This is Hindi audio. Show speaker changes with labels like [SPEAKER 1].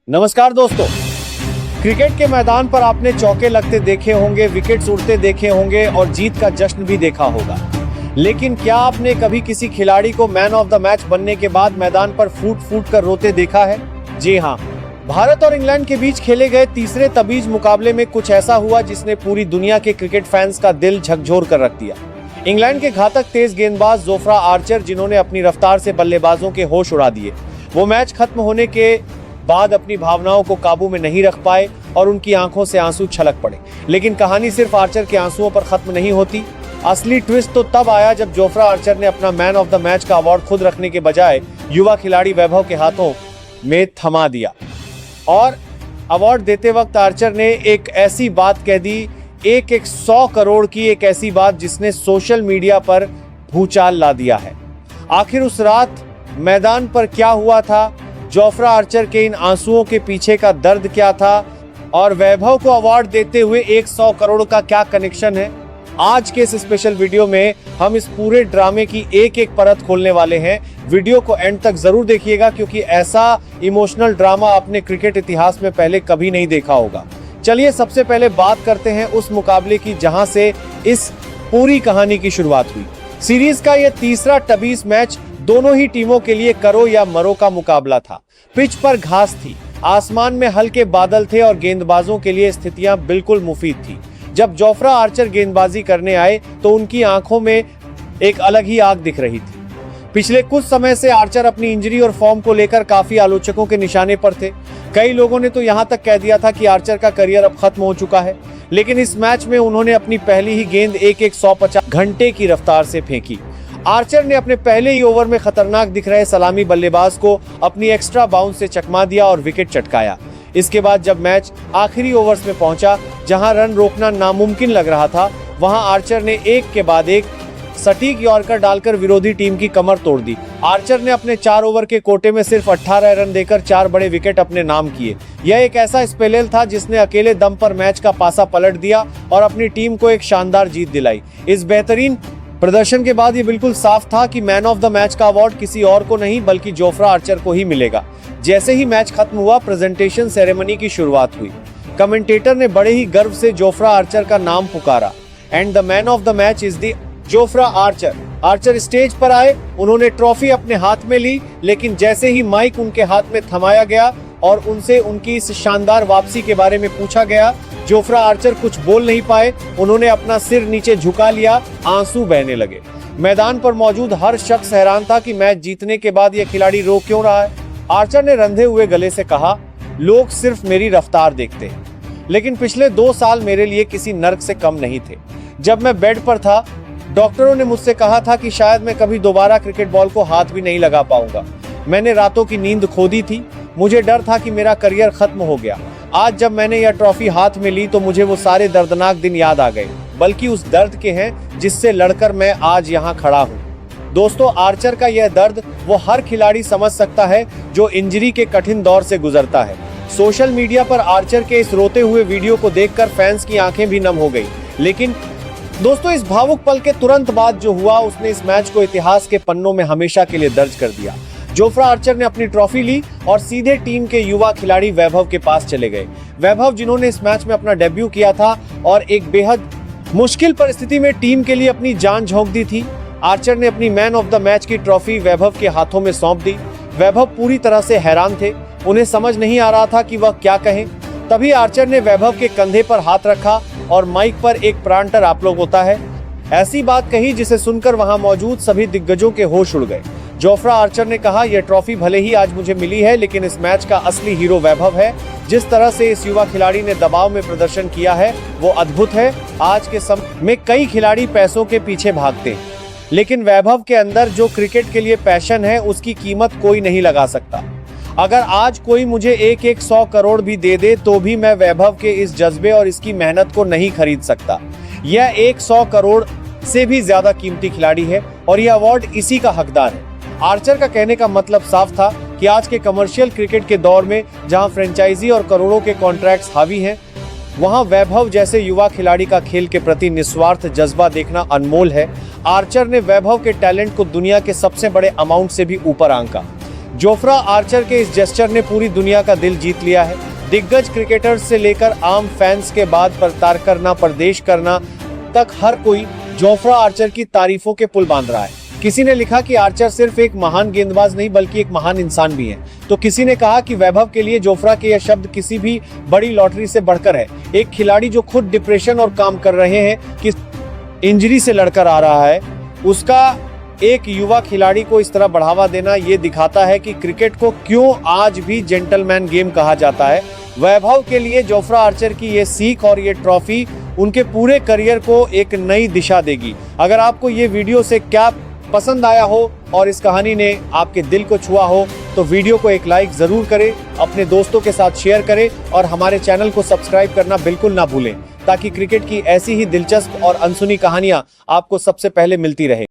[SPEAKER 1] नमस्कार दोस्तों। क्रिकेट के मैदान पर आपने चौके लगते देखे होंगे, विकेट्स उड़ते देखे होंगे और जीत का जश्न भी देखा होगा। लेकिन क्या आपने कभी किसी खिलाड़ी को मैन ऑफ द मैच बनने के बाद मैदान पर फूट फूट कर रोते देखा है? जी हाँ, भारत और इंग्लैंड के बीच खेले गए तीसरे तबीज मुकाबले में कुछ ऐसा हुआ जिसने पूरी दुनिया के क्रिकेट फैंस का दिल झकझोर कर रख दिया। इंग्लैंड के घातक तेज गेंदबाज जोफ्रा आर्चर, जिन्होंने अपनी रफ्तार से बल्लेबाजों के होश उड़ा दिए, वो मैच खत्म होने के बाद अपनी भावनाओं को काबू में नहीं रख पाए और उनकी आंखों से आंसू छलक पड़े। लेकिन कहानी सिर्फ आर्चर के आंसुओं पर खत्म नहीं होती। असली ट्विस्ट तो तब आया जब जोफ्रा आर्चर ने अपना मैन ऑफ द मैच का अवार्ड खुद रखने के बजाय युवा खिलाड़ी वैभव के हाथों में थमा दिया। और अवार्ड देते वक्त आर्चर ने एक ऐसी बात कह दी, एक 100 करोड़ की एक ऐसी बात जिसने सोशल मीडिया पर भूचाल ला दिया है। आखिर उस रात मैदान पर क्या हुआ था? जोफ्रा आर्चर के इन आंसुओं के पीछे का दर्द क्या था? और वैभव को अवार्ड देते हुए 100 करोड़ का क्या कनेक्शन है? आज के इस स्पेशल वीडियो में हम इस पूरे ड्रामे की एक एक परत खोलने वाले हैं। वीडियो को एंड तक जरूर देखिएगा, क्योंकि ऐसा इमोशनल ड्रामा आपने क्रिकेट इतिहास में पहले कभी नहीं देखा होगा। चलिए सबसे पहले बात करते हैं उस मुकाबले की जहां से इस पूरी कहानी की शुरुआत हुई। सीरीज का यह तीसरा टबीज मैच दोनों ही टीमों के लिए करो या मरो का मुकाबला था। पिच पर घास थी, आसमान में हल्के बादल थे और गेंदबाजों के लिए स्थितियां बिल्कुल मुफीद थी। जब जोफ्रा आर्चर गेंदबाजी करने आए तो उनकी आंखों में एक अलग ही आग दिख रही थी। पिछले कुछ समय से आर्चर अपनी इंजरी और फॉर्म को लेकर काफी आलोचकों के निशाने पर थे। कई लोगों ने तो यहां तक कह दिया था कि आर्चर का करियर अब खत्म हो चुका है। लेकिन इस मैच में उन्होंने अपनी पहली ही गेंद 150 घंटे की रफ्तार से फेंकी। आर्चर ने अपने पहले ही ओवर में खतरनाक दिख रहे सलामी बल्लेबाज को अपनी एक्स्ट्रा बाउंस से चकमा दिया और विकेट चटकाया। इसके बाद जब मैच आखिरी ओवर्स में पहुंचा, जहां रन रोकना नामुमकिन लग रहा था, वहां आर्चर ने एक के बाद एक सटीक यॉर्कर डालकर विरोधी टीम की कमर तोड़ दी। आर्चर ने अपने 4 ओवर के कोटे में सिर्फ 18 रन देकर 4 बड़े विकेट अपने नाम किए। यह एक ऐसा स्पेल था जिसने अकेले दम पर मैच का पासा पलट दिया और अपनी टीम को एक शानदार जीत दिलाई। इस बेहतरीन प्रदर्शन के बाद ये बिल्कुल साफ था कि मैन ऑफ द मैच का अवार्ड किसी और को नहीं बल्कि जोफ्रा आर्चर को ही मिलेगा। जैसे ही मैच खत्म हुआ, प्रेजेंटेशन सेरेमनी की शुरुआत हुई। कमेंटेटर ने बड़े ही गर्व से जोफ्रा आर्चर का नाम पुकारा, and the man of the match is the Jofra Archer. Archer stage पर आए, उन्होंने ट्रॉफी अपने हाथ में ली, लेकिन जैसे ही माइक उनके हाथ में थमाया गया और उनसे उनकी इस शानदार वापसी के बारे में पूछा गया, जोफ्रा आर्चर कुछ बोल नहीं पाए। उन्होंने अपना सिर नीचे झुका लिया, आंसू बहने लगे। मैदान पर मौजूद हर शख्स हैरान था कि मैच जीतने के बाद यह खिलाड़ी रो क्यों रहा है। आर्चर ने रंधे हुए गले से कहा, लोग सिर्फ मेरी रफ्तार देखते हैं, लेकिन पिछले 2 साल मेरे लिए किसी नर्क से कम नहीं थे। जब मैं बेड पर था, डॉक्टरों ने मुझसे कहा था कि शायद मैं कभी दोबारा क्रिकेट बॉल को हाथ भी नहीं लगा पाऊंगा। मैंने रातों की नींद खो दी थी। मुझे डर था कि मेरा करियर खत्म हो गया। आज जब मैंने यह ट्रॉफी हाथ में ली तो मुझे वो सारे दर्दनाक दिन याद आ गए, बल्कि उस दर्द के हैं जिससे लड़कर मैं आज यहाँ खड़ा हूँ। दोस्तों, आर्चर का यह दर्द वो हर खिलाड़ी समझ सकता है जो इंजरी के कठिन दौर से गुजरता है। सोशल मीडिया पर आर्चर के इस रोते हुए वीडियो को देखकर फैंस की आंखें भी नम हो गई। लेकिन दोस्तों, इस भावुक पल के तुरंत बाद जो हुआ, उसने इस मैच को इतिहास के पन्नों में हमेशा के लिए दर्ज कर दिया। जोफ्रा आर्चर ने अपनी ट्रॉफी ली और सीधे टीम के युवा खिलाड़ी वैभव के पास चले गए। वैभव, जिन्होंने इस मैच में अपना डेब्यू किया था और एक बेहद मुश्किल परिस्थिति में टीम के लिए अपनी जान झोंक दी थी। आर्चर ने अपनी मैन ऑफ द मैच की ट्रॉफी वैभव के हाथों में सौंप दी। वैभव पूरी तरह से हैरान थे, उन्हें समझ नहीं आ रहा था कि वह क्या कहें। तभी आर्चर ने वैभव के कंधे पर हाथ रखा और माइक पर एक प्रांतर आप लोग होता है, ऐसी बात कही जिसे सुनकर वहां मौजूद सभी दिग्गजों के होश उड़ गए। जोफ्रा आर्चर ने कहा, यह ट्रॉफी भले ही आज मुझे मिली है, लेकिन इस मैच का असली हीरो वैभव है। जिस तरह से इस युवा खिलाड़ी ने दबाव में प्रदर्शन किया है वो अद्भुत है। आज के समय में कई खिलाड़ी पैसों के पीछे भागते हैं, लेकिन वैभव के अंदर जो क्रिकेट के लिए पैशन है उसकी कीमत कोई नहीं लगा सकता। अगर आज कोई मुझे 100 करोड़ भी दे दे तो भी मैं वैभव के इस जज्बे और इसकी मेहनत को नहीं खरीद सकता। यह 100 करोड़ से भी ज्यादा कीमती खिलाड़ी है और यह अवार्ड इसी का हकदार है। आर्चर का कहने का मतलब साफ था कि आज के कमर्शियल क्रिकेट के दौर में जहां फ्रेंचाइजी और करोड़ों के कॉन्ट्रैक्ट्स हावी हैं, वहां वैभव जैसे युवा खिलाड़ी का खेल के प्रति निस्वार्थ जज्बा देखना अनमोल है। आर्चर ने वैभव के टैलेंट को दुनिया के सबसे बड़े अमाउंट से भी ऊपर आंका। जोफ्रा आर्चर के इस जेस्चर ने पूरी दुनिया का दिल जीत लिया है। दिग्गज क्रिकेटर्स से लेकर आम फैंस के बाद प्रचार करना, प्रदेश करना तक हर कोई जोफ्रा आर्चर की तारीफों के पुल बांध रहा है। किसी ने लिखा कि आर्चर सिर्फ एक महान गेंदबाज नहीं बल्कि एक महान इंसान भी है, तो किसी ने कहा कि वैभव के लिए जोफ्रा के यह शब्द किसी भी बड़ी लॉटरी से बढ़कर है। एक खिलाड़ी जो खुद डिप्रेशन और काम कर रहे हैं कि इंजरी से लड़कर आ रहा है, उसका एक युवा खिलाड़ी को इस तरह बढ़ावा देना ये दिखाता है कि क्रिकेट को क्यों आज भी जेंटलमैन गेम कहा जाता है। वैभव के लिए जोफ्रा आर्चर की ये सीख और ये ट्रॉफी उनके पूरे करियर को एक नई दिशा देगी। अगर आपको ये वीडियो से क्या पसंद आया हो और इस कहानी ने आपके दिल को छुआ हो तो वीडियो को एक लाइक जरूर करें, अपने दोस्तों के साथ शेयर करें और हमारे चैनल को सब्सक्राइब करना बिल्कुल ना भूलें, ताकि क्रिकेट की ऐसी ही दिलचस्प और अनसुनी कहानियां आपको सबसे पहले मिलती रहे।